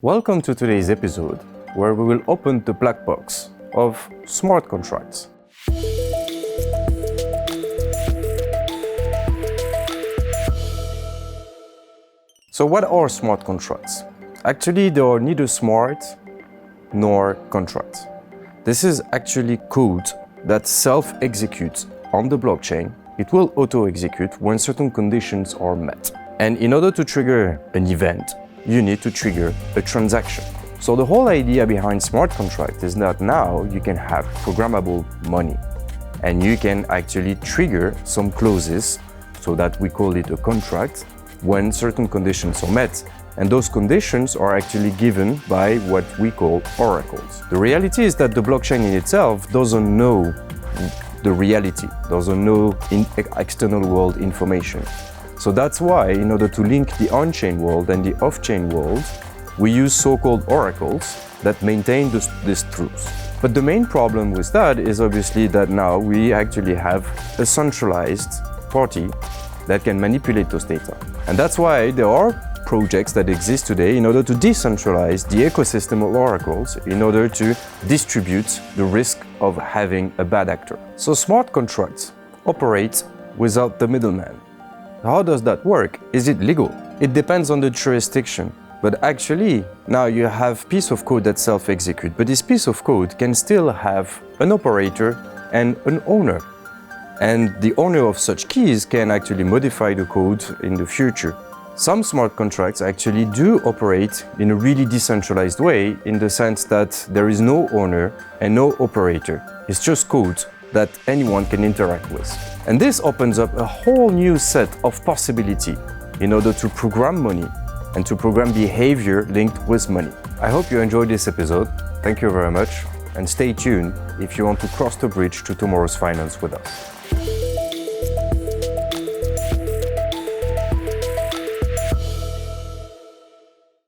Welcome to today's episode, where we will open the black box of smart contracts. So what are smart contracts? Actually, they are neither smart nor contracts. This is actually code that self-executes on the blockchain. It will auto-execute when certain conditions are met. And in order to trigger an event, you need to trigger a transaction. So the whole idea behind smart contract is that now you can have programmable money and you can actually trigger some clauses, so that we call it a contract, when certain conditions are met. And those conditions are actually given by what we call oracles. The reality is that the blockchain in itself doesn't know the reality, doesn't know external world information. So that's why, in order to link the on-chain world and the off-chain world, we use so-called oracles that maintain these truths. But the main problem with that is obviously that now we actually have a centralized party that can manipulate those data. And that's why there are projects that exist today in order to decentralize the ecosystem of oracles, in order to distribute the risk of having a bad actor. So smart contracts operate without the middleman. How does that work? Is it legal? It depends on the jurisdiction. But actually, now you have piece of code that self-execute, but this piece of code can still have an operator and an owner. And the owner of such keys can actually modify the code in the future. Some smart contracts actually do operate in a really decentralized way, in the sense that there is no owner and no operator. It's just code that anyone can interact with. And this opens up a whole new set of possibility in order to program money and to program behavior linked with money. I hope you enjoyed this episode. Thank you very much, and stay tuned if you want to cross the bridge to tomorrow's finance with us.